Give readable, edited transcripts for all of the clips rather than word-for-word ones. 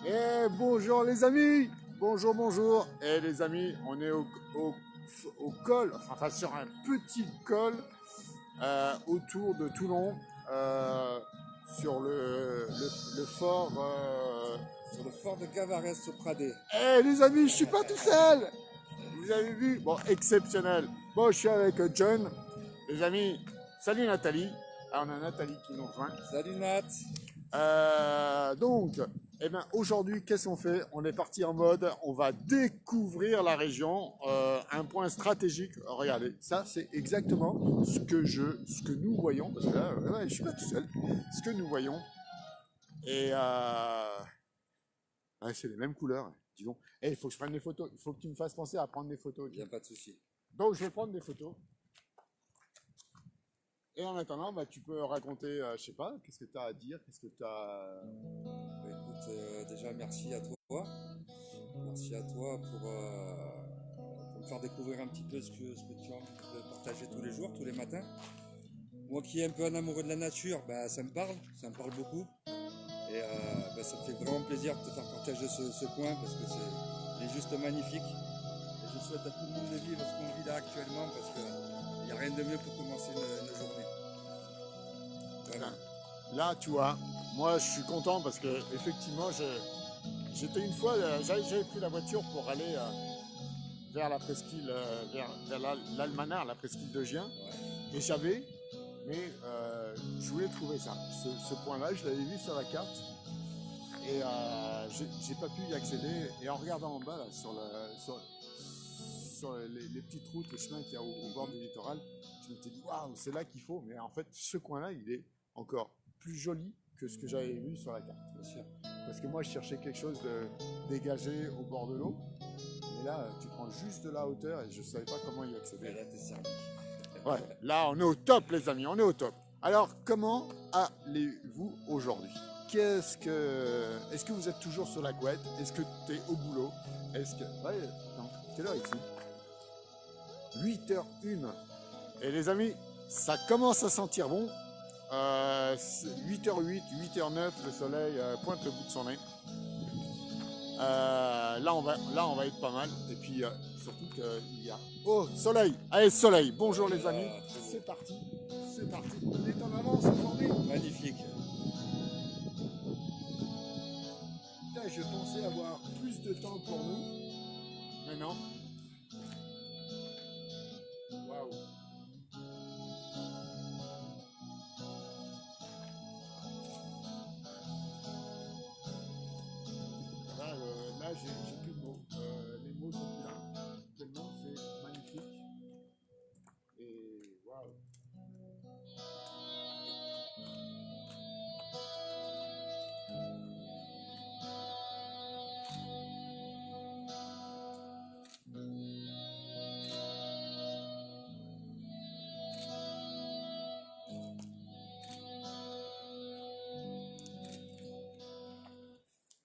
Et bonjour les amis, bonjour, bonjour. Et les amis, on est au col, enfin sur un petit col autour de Toulon, sur le fort. Sur le fort de Cavarès au Pradé. Eh les amis, je suis pas tout seul. Vous avez vu? Bon, exceptionnel. Bon, je suis avec John. Les amis, salut Nathalie. Ah, on a Nathalie qui nous rejoint. Salut Nat. Donc, eh ben, aujourd'hui, qu'est-ce qu'on fait? On est parti en mode, on va découvrir la région, un point stratégique. Regardez, ça, c'est exactement ce que nous voyons, parce que là, ouais, je suis pas tout seul. Ce que nous voyons, et ouais, c'est les mêmes couleurs. Dis donc, il faut que je prenne des photos. Il faut que tu me fasses penser à prendre des photos. Il n'y a pas de souci. Donc, je vais prendre des photos. Et en attendant, bah, tu peux raconter, je sais pas, qu'est-ce que tu as à dire, qu'est-ce que tu as... Écoute, déjà merci à toi. Merci à toi pour me faire découvrir un petit peu ce que tu as envie de partager tous les jours, tous les matins. Moi qui est un peu un amoureux de la nature, bah, ça me parle beaucoup. Et ça me fait vraiment plaisir de te faire partager ce coin parce que il est juste magnifique. Et je souhaite à tout le monde de vivre ce qu'on vit là actuellement parce qu'il n'y a rien de mieux pour commencer une journée. Voilà. Là, tu vois, moi je suis content parce que effectivement, j'étais une fois, j'avais pris la voiture pour aller vers la presqu'île, vers l'Almanar, la presqu'île de Gien, Ouais. et mais je voulais trouver ça. Ce point-là, je l'avais vu sur la carte, et j'ai pas pu y accéder. Et en regardant en bas, là, sur les petites routes, les chemins qu'il y a au bord du littoral, je m'étais dit, waouh, c'est là qu'il faut. Mais en fait, ce coin-là, il est encore plus joli que ce que j'avais vu sur la carte. Bien sûr. Parce que moi, je cherchais quelque chose de dégagé au bord de l'eau. Mais là, tu prends juste de la hauteur et je ne savais pas comment y Et accéder. là, t'es servi. Ouais, là, on est au top, les amis, on est au top. Alors, comment allez-vous aujourd'hui? Est-ce que vous êtes toujours sur la couette? Est-ce que tu es au boulot? Est-ce que... Ouais, attends, quelle heure ici? 8h01. Et les amis, ça commence à sentir bon. 8h08, 8h09, le soleil pointe le bout de son nez. Là, on va être pas mal. Et puis, surtout qu'il y a... Oh, soleil! Allez, soleil! Bonjour les amis. C'est parti. C'est parti. On est en avance aujourd'hui. Magnifique. Putain, je pensais avoir plus de temps pour nous. Mais non. Waouh. Là, j'ai plus de mots. Les mots sont plus là. Tellement c'est magnifique. Et waouh.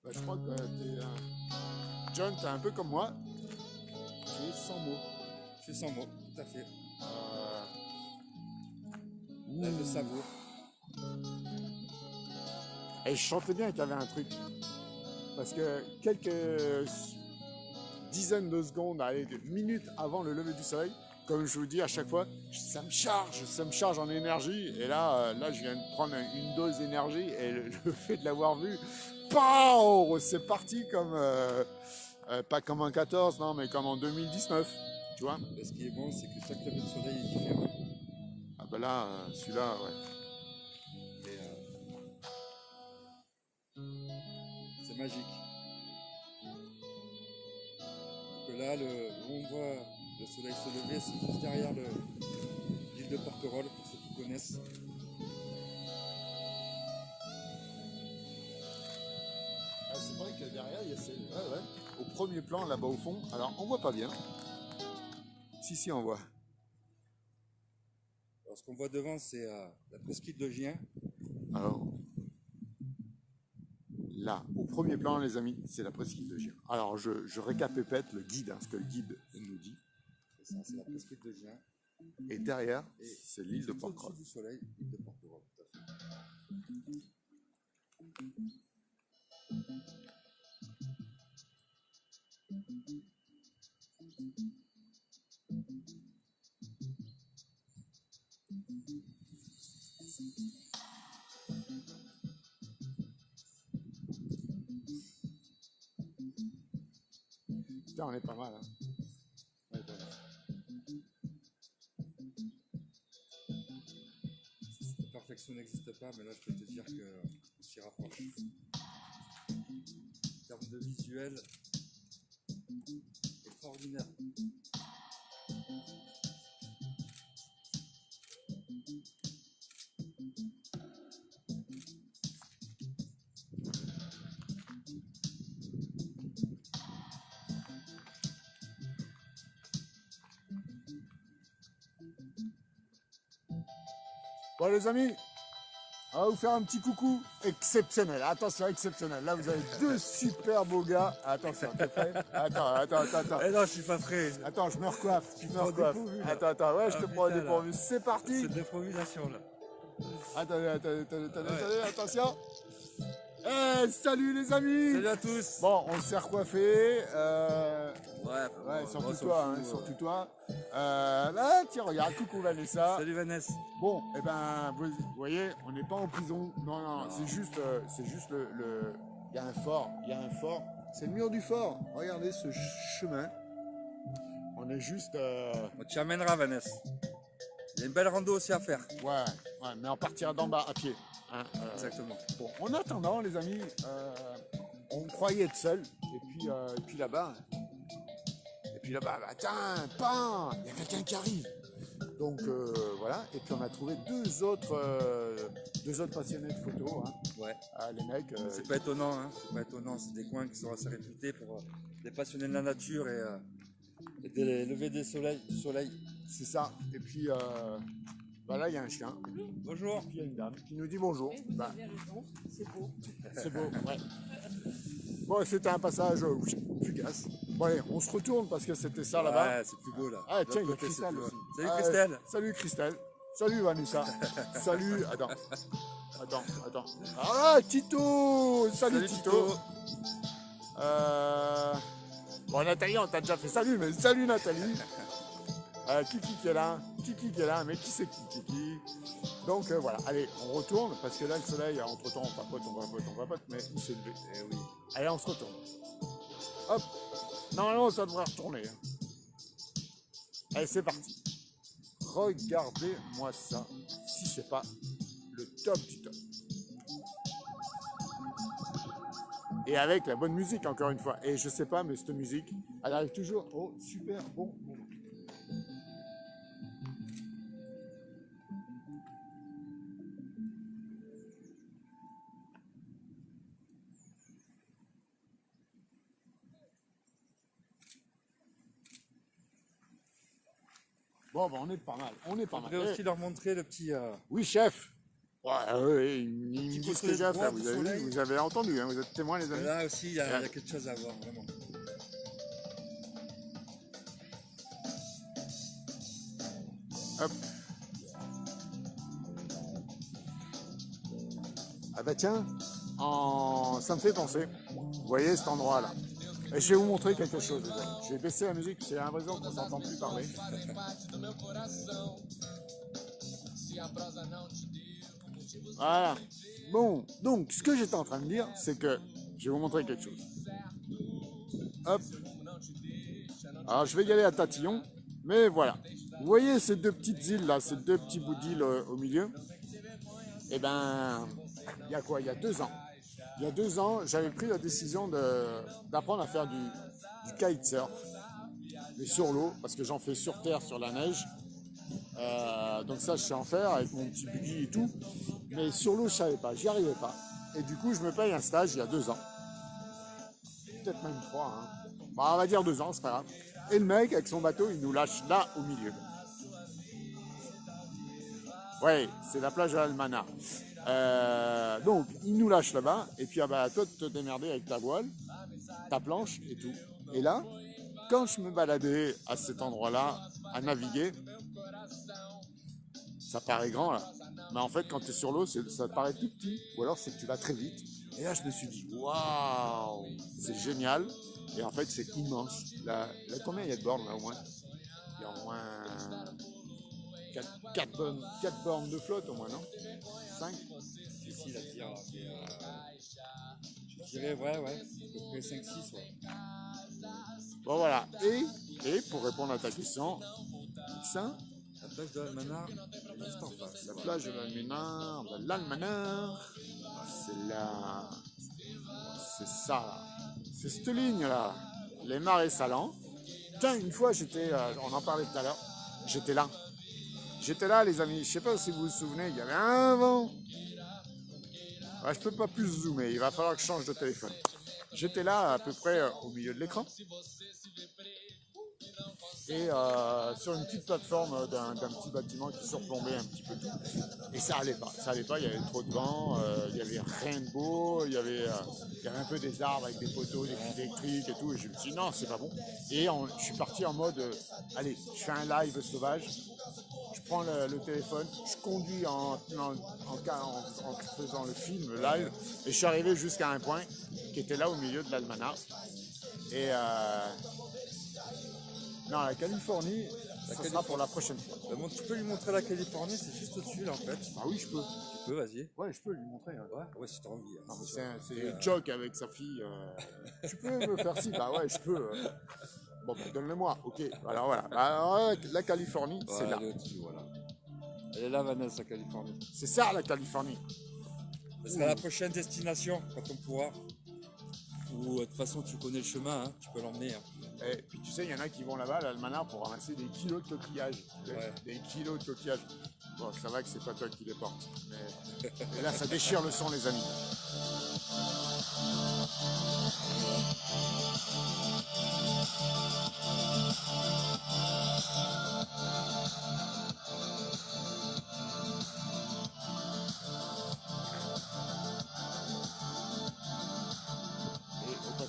Bah, je crois que John, t'es un peu comme moi. Tu es sans mots. Je suis sans mots, tout à fait. Ouh. Là, je savoure. Et je sentais bien qu'il y avait un truc. Parce que quelques dizaines de secondes, allez, de minutes avant le lever du soleil, comme je vous dis à chaque fois, ça me charge en énergie. Et là, là, je viens de prendre une dose d'énergie et le fait de l'avoir vu, pow, c'est parti comme, pas comme en 14, non, mais comme en 2019, tu vois. Et ce qui est bon, c'est que chaque lever de soleil est différent. Ah ben là, celui-là, ouais. Et, c'est magique. Donc là, où on voit le soleil se lever, c'est juste derrière l'île de Porquerolles, pour ceux qui connaissent. Ah, c'est vrai que derrière, il y a ces... Ouais, ouais. Au premier plan, là-bas au fond, alors on voit pas bien. Si, on voit. Alors, ce qu'on voit devant, c'est la presqu'île de Gien. Alors, là, au premier plan, les amis, c'est la presqu'île de Gien. Alors, je récapépète le guide, hein, ce que le guide nous dit. C'est ça, c'est la presqu'île de Gien. Et derrière, Et c'est l'île de juste Porquerolles. au-dessus du soleil, l'île de Porquerolles, tout à fait. Putain, on est pas mal. Hein. On est pas mal. La perfection n'existe pas, mais là je peux te dire qu'on s'y rapproche. En termes de visuel, extraordinaire. Bon les amis, on va vous faire un petit coucou exceptionnel. Attention, exceptionnel. Là, vous avez deux super beaux gars. Attention, t'es prêt? Attends. Eh non, je suis pas prêt. Attends, je me recoiffe. dépourvu, là. Attends, ouais, je te Ah, prends au putain, dépourvu. C'est parti. C'est de l'improvisation là. Attendez, attention. Eh, salut les amis. Salut à tous. Bon, on s'est recoiffé. Ouais, Surtout toi, hein, surtout toi. Là, tiens, regarde, coucou Vanessa. Salut Vanessa. Bon, eh ben, vous voyez, on n'est pas en prison. Non, c'est juste le. Il y a un fort, C'est le mur du fort. Regardez ce chemin. On est juste. On t'y amènera Vanessa. Il y a une belle rando aussi à faire. Ouais, mais on partira d'en bas à pied. Hein, Exactement. Bon, en attendant, les amis, on croyait être seul. Et puis là-bas. Bah, tiens, pain, il y a quelqu'un qui arrive. Donc voilà, et puis on a trouvé deux autres passionnés de photos. Hein. Ouais. Les mecs. C'est pas étonnant, hein. C'est pas étonnant. C'est des coins qui sont assez réputés pour des passionnés de la nature et des levées du soleil. C'est ça. Et puis bah là il y a un chien. Bonjour. Et puis il y a une dame qui nous dit bonjour. Vous avez raison, c'est beau. C'est beau, ouais. Bon, c'était un passage fugace. Bon allez, on se retourne parce que c'était ça là-bas. Ouais, c'est plus beau là. Ah tiens, il y a L'autre côté, Christelle c'est aussi. plus beau. Salut Christelle. Salut Christelle. Salut Vanessa. Salut. Attends. Ah Tito. Salut Tito. Bon Nathalie, on t'a déjà fait salut, mais salut Nathalie. Kiki qui est là, mais qui c'est Kiki? Donc voilà, allez, on retourne parce que là le soleil, entre temps on papote, mais il s'est levé. Eh oui. Allez, on se retourne. Hop, normalement ça devrait retourner. Hein. Allez, c'est parti. Regardez-moi ça, si c'est pas le top du top. Et avec la bonne musique encore une fois. Et je sais pas, mais cette musique, elle arrive toujours au super bon moment. Bon, on est pas mal. On pourrait aussi leur montrer le petit. Oui, chef. Ouais, ils me disent ce que j'ai à faire. du soleil. Vous avez entendu, hein, vous êtes témoins, les amis. Là aussi, il y a quelque chose à voir, vraiment. Hop. Ah bah tiens, ça me fait penser. Vous voyez cet endroit-là. Et je vais vous montrer quelque chose, les amis. Je vais baisser la musique, j'ai l'impression qu'on ne s'entend plus parler. Voilà. Bon, donc ce que j'étais en train de dire, c'est que je vais vous montrer quelque chose. Hop. Alors je vais y aller à tatillon, mais voilà. Vous voyez ces deux petites îles là, ces deux petits bouts d'îles au milieu? Eh ben, il y a quoi? Il y a 2 ans. Il y a 2 ans, j'avais pris la décision d'apprendre à faire du kitesurf, mais sur l'eau, parce que j'en fais sur terre, sur la neige. Donc ça, je sais en faire avec mon petit buggy et tout. Mais sur l'eau, je savais pas, j'y arrivais pas. Et du coup, je me paye un stage il y a 2 ans. Peut-être même 3. Hein. Bah, on va dire 2 ans, c'est pas grave. Et le mec, avec son bateau, il nous lâche là, au milieu. Ouais, c'est la plage de l'Almana. Donc, il nous lâche là-bas. Et puis, à toi de te démerder avec ta voile, ta planche et tout. Et là, quand je me baladais à cet endroit-là, à naviguer, ça paraît grand là. Mais en fait, quand tu es sur l'eau, ça te paraît tout petit. Ou alors, c'est que tu vas très vite. Et là, je me suis dit, waouh, c'est génial. Et en fait, c'est immense. Là, combien il y a de bornes là au moins? Il y a au moins 4 bornes de flotte au moins, non? 5? Difficile à dire, là, mais je dirais, ouais, à peu près 5-6, ouais. Bon voilà. Et pour répondre à ta question, ça, La plage de l'Almanar, elle est juste en face. la plage de l'Almanar, c'est là. C'est ça là. C'est cette ligne là. Les marais salants. Putain, une fois j'étais, on en parlait tout à l'heure, j'étais là. J'étais là les amis, je sais pas si vous vous souvenez, il y avait un vent. Ouais, je peux pas plus zoomer, il va falloir que je change de téléphone. J'étais là à peu près au milieu de l'écran. Et sur une petite plateforme d'un petit bâtiment qui surplombait un petit peu tout. Et ça allait pas, il y avait trop de vent, il y avait rien de beau, il y avait un peu des arbres avec des poteaux, des fils électriques et tout. Et je me suis dit non, c'est pas bon. Et je suis parti en mode, allez, je fais un live sauvage, je prends le téléphone, je conduis en faisant le film, le live, et je suis arrivé jusqu'à un point qui était là au milieu de l'Almanar. Et non, la Californie, ça sera pour la prochaine fois. Tu peux lui montrer la Californie, c'est juste au-dessus là en fait. Ah oui, je peux. Tu peux, vas-y. Ouais, je peux lui montrer. Hein. Ouais, si t'as envie. Hein, Non, mais c'est Joke avec sa fille. Tu peux me faire ci? Bah ouais, je peux. Bon, bah, donne-le-moi. Ok, alors voilà. Bah, ouais, la Californie, c'est là. Voilà. Elle est là, Vanessa, la Californie. C'est ça, la Californie. Ce sera la prochaine destination quand on pourra. Ou de toute façon, tu connais le chemin, hein, tu peux l'emmener. Hein. Et puis tu sais, il y en a qui vont là-bas à l'Almanar pour ramasser des kilos de coquillages. Ouais. Des kilos de coquillages. Bon, ça va que c'est pas toi qui les portes. Mais là, ça déchire le son, les amis.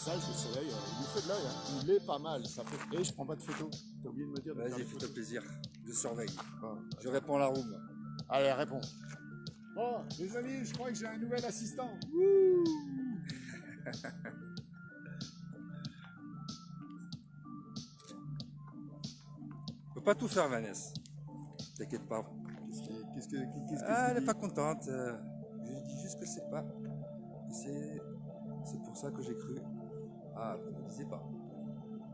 Le soleil, il nous fait de l'œil, hein. Il est pas mal. Ça fait... Et je prends pas de photos. T'as oublié de me dire de faire Vas-y, des fais-toi photos. plaisir. Je surveille. Ah. Je réponds à la room. Allez, réponds. Bon, les amis, je crois que j'ai un nouvel assistant. Wouh. Je peux pas tout faire, Vanessa. T'inquiète pas. Qu'est-ce que Elle est pas contente. Je dis juste que c'est pas. C'est pour ça que j'ai cru. Ah, vous ne me disiez pas.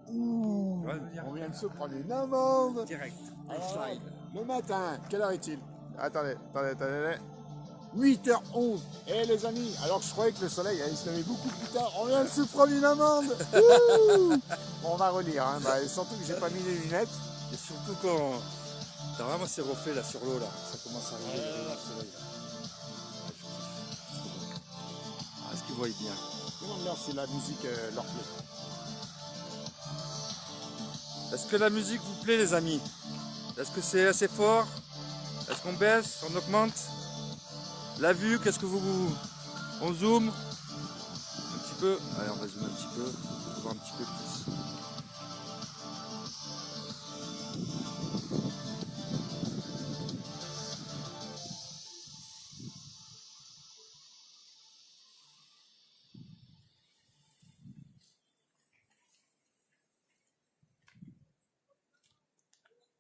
Ouh, on vient de se prendre une amende. Direct. Alors, le matin, quelle heure est-il? Attendez. 8h11. Eh les amis, alors que je croyais que le soleil allait se lever beaucoup plus tard, on vient de se prendre une amende. Bon, on va relire, hein. Bah, surtout que j'ai pas mis les lunettes. Et surtout quand t'as vraiment ces reflets là sur l'eau là, ça commence à arriver le soleil. Ah, est-ce qu'ils voient bien? Demande-leur si la musique leur plaît. Est-ce que la musique vous plaît, les amis? Est-ce que c'est assez fort? Est-ce qu'on baisse? On augmente? La vue, qu'est-ce que vous... On zoome? Un petit peu? Allez, on va zoomer un petit peu, pour voir un petit peu plus.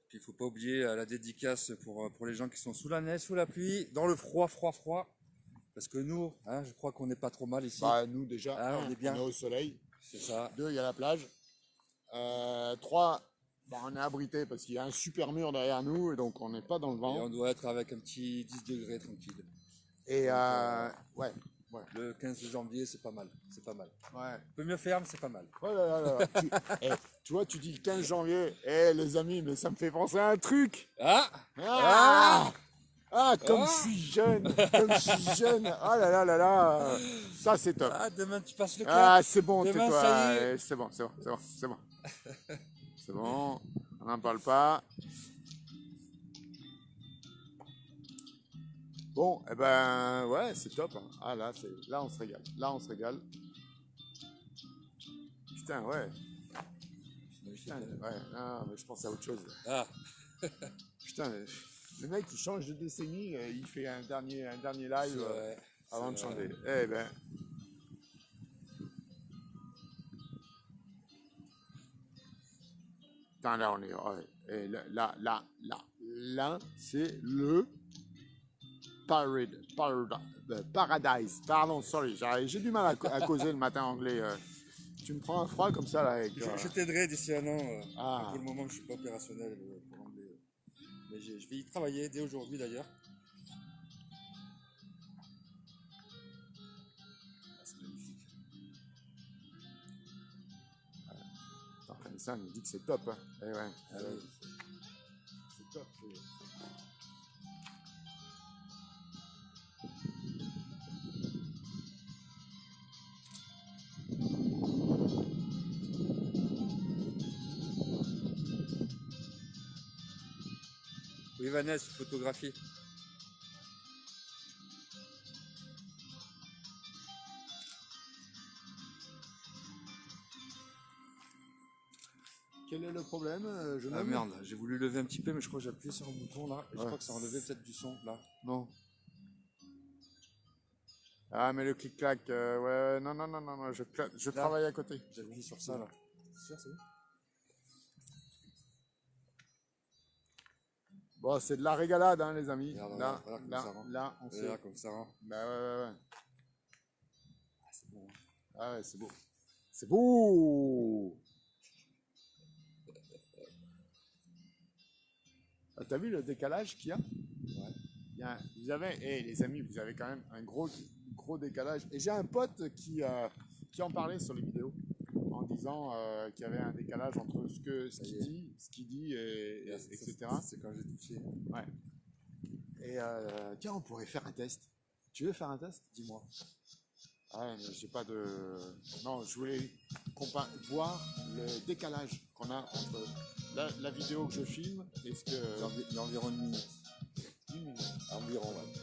Puis il ne faut pas oublier la dédicace pour les gens qui sont sous la neige, sous la pluie, dans le froid. Parce que nous, hein, je crois qu'on n'est pas trop mal ici. Bah, nous déjà, Ah, on est bien. on est au soleil. C'est ça. 2, il y a la plage. 3, bah, on est abrité parce qu'il y a un super mur derrière nous et donc on n'est pas dans le Et vent. on doit être avec un petit 10 degrés tranquille. Et ouais. Le 15 janvier, c'est pas mal. C'est pas mal. Ouais. On peut mieux faire, mais c'est pas mal. Oh là là là. Tu vois, tu dis le 15 janvier. Les amis, mais ça me fait penser à un truc. Comme je suis jeune. Ah là là. Ça, c'est top. Ah, demain, tu passes le cap. Ah, c'est bon, Demain, tais-toi. ça y est. C'est bon. C'est bon, on n'en parle pas. Bon, eh ben, ouais, c'est top. Hein. Ah là, on se régale. Putain, ouais. Non, mais je pense à autre chose. Ah, Putain, le mec, il change de décennie, il fait un dernier live ouais, avant de c'est changer. vrai. Eh ben, Enfin, là, on est. Ouais. Et là, c'est le Paradise. Pardon, sorry. J'ai du mal à causer le matin anglais. Tu me prends un froid comme ça, là. Avec, Je t'aiderai d'ici un an. Ah. Pour le moment, je ne suis pas opérationnel pour l'anglais. Mais je vais y travailler dès aujourd'hui d'ailleurs. Ah, c'est magnifique. Attends, ça, il me dit que c'est top. Hein. Eh ouais. Ah, oui. C'est top. Oui, Vanessa, photographie. Quel est le problème, jeune Ah homme? merde, j'ai voulu lever un petit peu, mais je crois que j'ai appuyé sur un bouton là. Et je Ouais. crois que ça a enlevé peut-être du son là. Non. Ah, mais le clic-clac, ouais, non, je travaille à côté. J'appuie sur ça là. C'est sûr, c'est bon? Bon, c'est de la régalade, hein, les amis. Regarde, Là, voilà comme là, ça rend. là, on sait. Regarde comme ça rend. Bah ouais. Ah, c'est bon. Ah ouais, c'est beau. C'est beau! Ah, t'as vu le décalage qu'il y a? Ouais. Vous avez, les amis, vous avez quand même un gros décalage. Et j'ai un pote qui en parlait sur les vidéos en disant qu'il y avait un décalage entre ce qu'il dit, etc. C'est quand j'ai touché. Ouais. Et tiens, on pourrait faire un test. Tu veux faire un test? Dis-moi. Ouais, mais j'ai pas de. Non, je voulais voir le décalage qu'on a entre la vidéo que je filme et ce que. Il y a environ une minute. Une minute. Environ, ouais.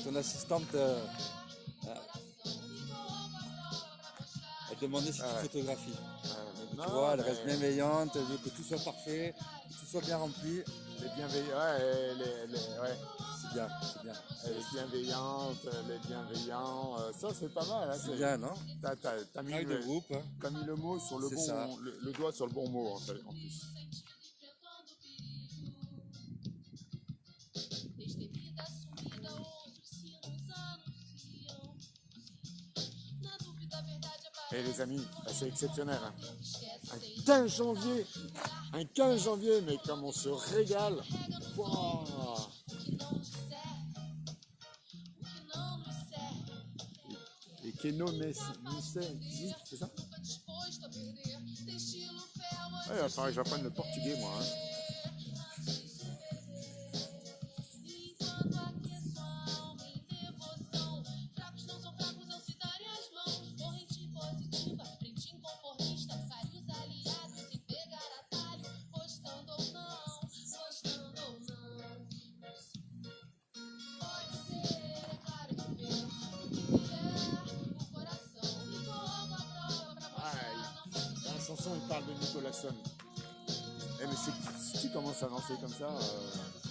Ton assistante elle demandait si Ah ouais. tu photographies. Tu Non, vois, elle mais reste bienveillante, elle veut que tout soit parfait, que tout soit bien rempli. les bienveillants, ouais, ouais. C'est bien, c'est bien. Elle est bienveillante, les bienveillants, ça c'est pas mal. Hein, C'est bien, non? T'as mis, Travail de groupe. Hein. t'as mis le mot sur le C'est bon, ça. le doigt sur le bon mot en plus. Et les amis, bah, c'est exceptionnel. Hein. Un 15 janvier, mais comme on se régale. Wow. Et Keno Nissé, c'est ça? Ouais, il va falloir que j'apprenne le portugais, moi. Hein. La chanson, il parle de Nicolasson. Eh, mais si tu commences à danser comme ça,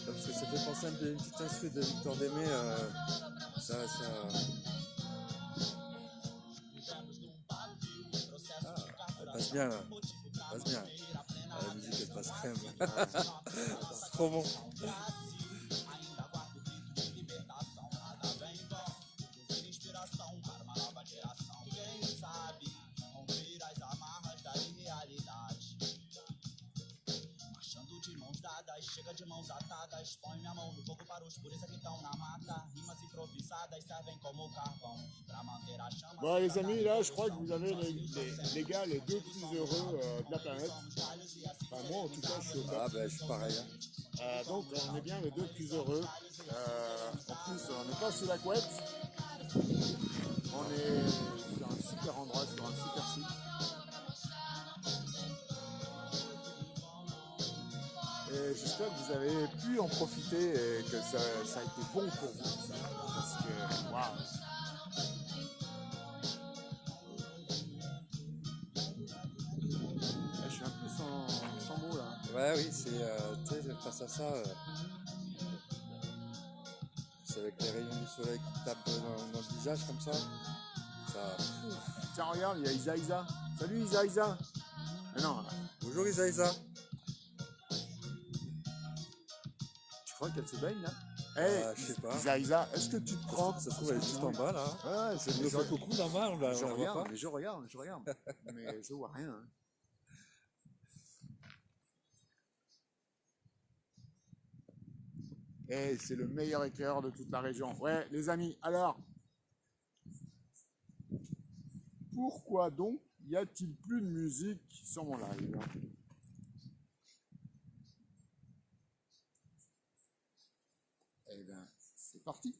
Parce que ça fait penser un peu à une petite instru de Victor Démé. Ça... elle passe bien là. Elle passe bien. Ah, la musique elle passe crème. C'est trop bon. Chega de mãos atadas, põe minha mão no fogo para os puristas que estão na mata. Rimas improvisadas servem como carvão para manter a chama. bon, les amis, là, je crois que vous avez les gars les deux plus heureux de la planète. Enfin, moi, en tout cas, je suis au top. Ah ben je suis pareil. Hein. Donc, on est bien les deux plus heureux. En plus, on n'est pas sous la couette. On est sur un super endroit, sur un super site. Et j'espère que vous avez pu en profiter et que ça a été bon pour vous. Parce que, waouh! Je suis un peu sans mots là. Ouais, oui, c'est tu sais, face à ça, c'est avec les rayons du soleil qui te tapent dans le visage comme ça. Tiens, regarde, il y a Isa Isa. Salut Isa Isa. Mais non, Bonjour Isaïsa. tu crois qu'elle se baigne là? Eh, Je sais pas. Isa Isa, est-ce que tu te prends? Ça se trouve, elle est juste en bas là. Ouais, c'est Elle nous fait coucou là-bas, on la voit pas. je regarde. Mais je vois rien. Hein. Et c'est le meilleur éclaireur de toute la région. Ouais, les amis, alors, pourquoi donc y a-t-il plus de musique sur mon live? Eh bien, c'est parti.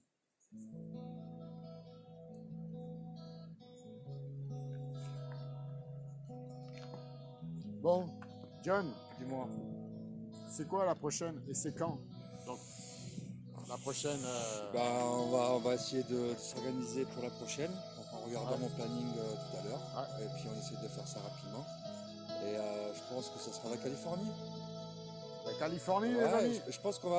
Bon, John, Dis-moi. c'est quoi la prochaine et c'est quand? Donc, la prochaine. On va essayer de s'organiser pour la prochaine en regardant Ouais. mon planning tout à l'heure. Ouais. Et puis on essaie de faire ça rapidement. Et je pense que ce sera la Californie. La Californie, les Ouais, amis. je pense qu'on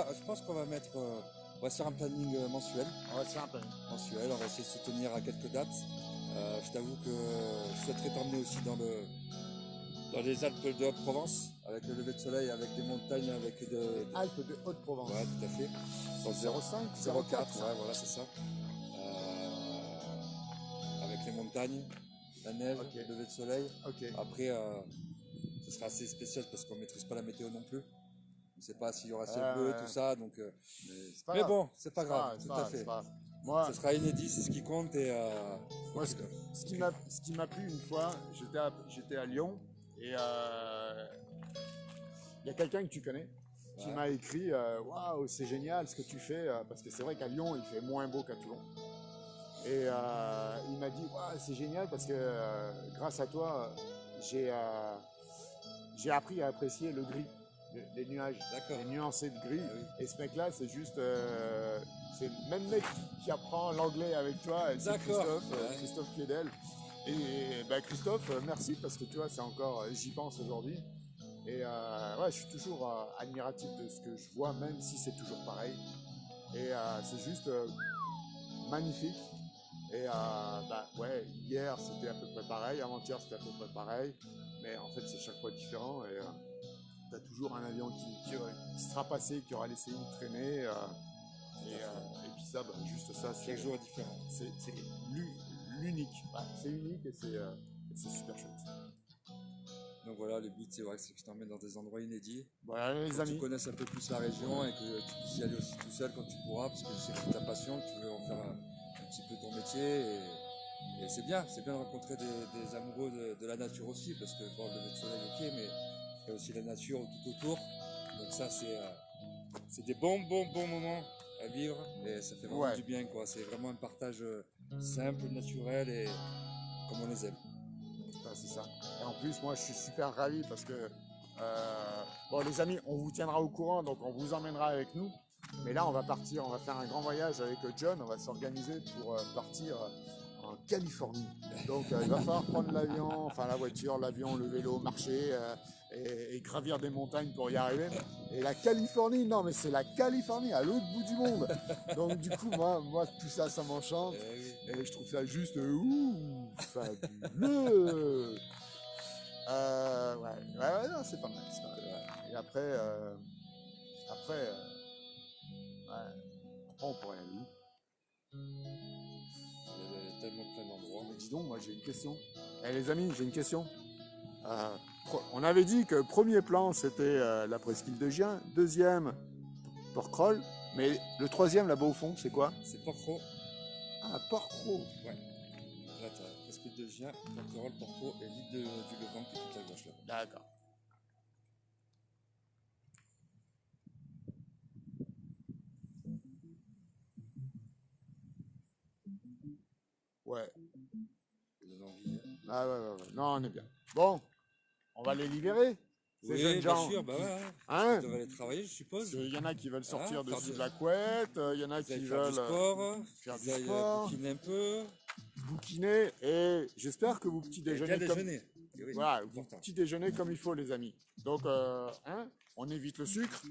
va mettre. On va se faire un planning mensuel. Ouais, c'est un peu. On va essayer de se tenir à quelques dates. Je t'avoue que je souhaiterais t'emmener aussi dans les Alpes de Haute-Provence, avec le lever de soleil, avec des montagnes, avec Alpes de Haute-Provence. Ouais, tout à fait. Dans 05, 04, ouais, voilà, c'est ça. Avec les montagnes, la neige, Ok. le lever de soleil. Ok. Après, ce sera assez spécial parce qu'on ne maîtrise pas la météo non plus. On ne sait pas s'il y aura ciel bleu, ouais. tout ça. Donc, C'est pas mais grave. bon, c'est pas C'est grave, c'est tout à fait. c'est pas grave. Moi, Ce sera inédit, c'est ce qui compte. Et, moi, ce qui m'a plu une fois, j'étais à Lyon et il y a quelqu'un que tu connais qui Ouais. m'a écrit waouh, c'est génial ce que tu fais parce que c'est vrai qu'à Lyon il fait moins beau qu'à Toulon. Et il m'a dit waouh, c'est génial parce que grâce à toi j'ai appris à apprécier le gris, les nuages, D'accord. les nuancés de gris. Ah oui. Et ce mec-là, c'est juste. C'est le même mec qui apprend l'anglais avec toi, et c'est D'accord. Ouais. Christophe Piedel. Et bah, Christophe, merci parce que tu vois, c'est encore. J'y pense aujourd'hui. Et ouais, je suis toujours admiratif de ce que je vois, même si c'est toujours pareil. Et c'est juste magnifique. Et bah ouais, hier c'était à peu près pareil, avant-hier c'était à peu près pareil. Mais en fait, c'est chaque fois différent. Et t'as toujours un avion qui sera passé, qui aura laissé une traînée. Et puis ça, bah, juste ça, Chaque jour est différent. c'est l'unique. Ouais, c'est unique et c'est super chouette. Donc voilà, le but, c'est vrai, c'est que je t'emmène dans des endroits inédits. Voilà les Que tu amis. connaisses un peu plus la région et que tu puisses y aller aussi tout seul quand tu pourras, parce que je sais que c'est ta passion, que tu veux en faire un petit peu ton métier. Et c'est bien de rencontrer des amoureux de la nature aussi, parce que bon, le lever de soleil, ok, mais il y a aussi la nature tout autour. Donc ça, c'est des bons moments à vivre et ça fait vraiment Ouais. du bien, quoi. C'est vraiment un partage simple, naturel et comme on les aime. Ouais, c'est ça. Et en plus, moi, je suis super ravi parce que, bon, les amis, on vous tiendra au courant, donc on vous emmènera avec nous. Mais là, on va partir, on va faire un grand voyage avec John. On va s'organiser pour partir en Californie. Donc, il va falloir prendre l'avion, enfin la voiture, l'avion, le vélo, marcher et gravir des montagnes pour y arriver. Et la Californie, non, mais c'est la Californie à l'autre bout du monde. Donc, du coup, moi, tout ça, ça m'enchante. Eh oui. Et je trouve ça juste fabuleux. Ouais, non, c'est pas mal. C'est pas mal. Et après, ouais, après, on pourrait aller où? Il y a tellement plein d'endroits. Mais dis donc, moi j'ai une question. Eh les amis, j'ai une question. On avait dit que premier plan c'était la presqu'île de Gien, deuxième Porquerolles, mais le troisième là-bas au fond, c'est quoi? C'est Porquerolles. Ah, Porquerolles. Ouais. Là, tu as presque de Gien, Porquerolles, Porquerolles et l'île du Levant qui est tout à gauche là. D'accord. Ouais. Ça donne envie, hein. Ah ouais. Non, on est bien. Bon, on va les libérer, ces Oui, jeunes bien gens. sûr, bah ouais. Hein? Tu devrais aller travailler, je suppose. Il y en a qui veulent sortir Faire dessus du- de la couette, il y en a Ils qui aillent faire veulent du sport, faire du ils aillent sport. bouquiner un peu. bouquiner, et j'espère que vos petits Et bien déjeuners, déjeuner. Et oui, Voilà, c'est important. petit déjeuner comme il faut, les amis. Donc, hein, on évite le sucre.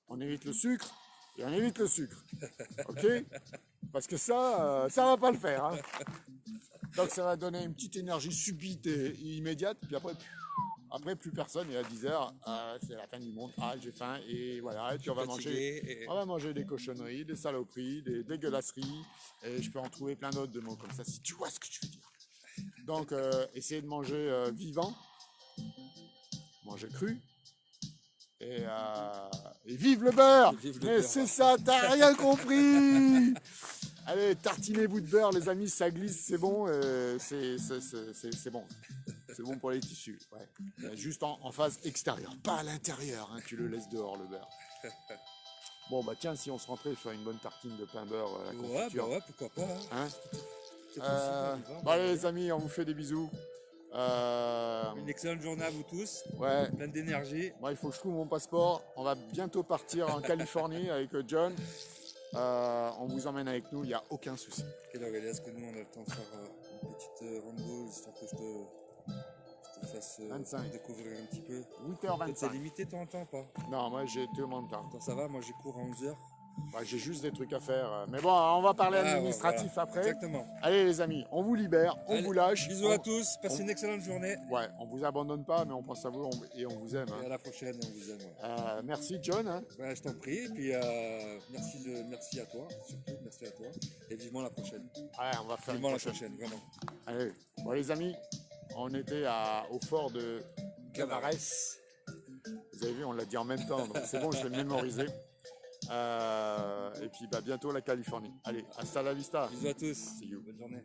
On évite le sucre. Et on évite le sucre. OK? Parce que ça va pas le faire. Hein. Donc, ça va donner une petite énergie subite et immédiate. Puis après plus personne. Et à 10h, c'est la fin du monde. Ah, j'ai faim. Et voilà. Et puis, on va manger des cochonneries, des saloperies, des dégueulasseries. Et je peux en trouver plein d'autres de mots comme ça, si tu vois ce que je veux dire. Donc, essayez de manger vivant. Manger cru. Et vive le beurre! Vive le Mais beurre. c'est ça, t'as rien compris! Allez, tartinez-vous de beurre, les amis, ça glisse, c'est bon, c'est bon. C'est bon pour les tissus, ouais. Juste en phase extérieure, pas à l'intérieur, hein, tu le laisses dehors, le beurre. Bon, bah tiens, si on se rentrait faire une bonne tartine de pain beurre à la Ouais, confiture. bah ouais, pourquoi pas. Hein. Hein? C'est possible, on y va. Bon, allez, les amis, on vous fait des bisous. Une excellente journée à vous tous. Ouais. Plein d'énergie. Moi, il faut que je trouve mon passeport. On va bientôt partir en Californie avec John. On vous emmène avec nous, il n'y a aucun souci. Ok, donc, est-ce que nous, on a le temps de faire une petite rando, histoire que je te fasse 25. découvrir un petit peu. T'es 8h25. limité ton temps, pas? Non, moi j'ai tellement de temps. Attends, ça va, moi j'ai cours à 11h. Bah, j'ai juste des trucs à faire. Mais bon, on va parler administratif après. Exactement. Allez les amis, on vous libère, on Allez, vous lâche. Bisous à tous, passez une excellente journée. Ouais, on vous abandonne pas, mais on pense à vous et on vous aime. Et Hein. à la prochaine, on vous aime. Ouais. Merci John. Hein. Ouais, je t'en prie, et puis merci à toi, surtout, merci à toi. Et vivement la prochaine. Ouais, on va faire Vivement une la prochaine. prochaine, vraiment. Allez, bon les amis, on était au fort de Cabarès. Vous avez vu, on l'a dit en même temps, donc c'est bon, je vais le mémoriser. Et puis bah, bientôt la Californie. Allez, hasta la vista. Bisous à tous, See you. bonne journée.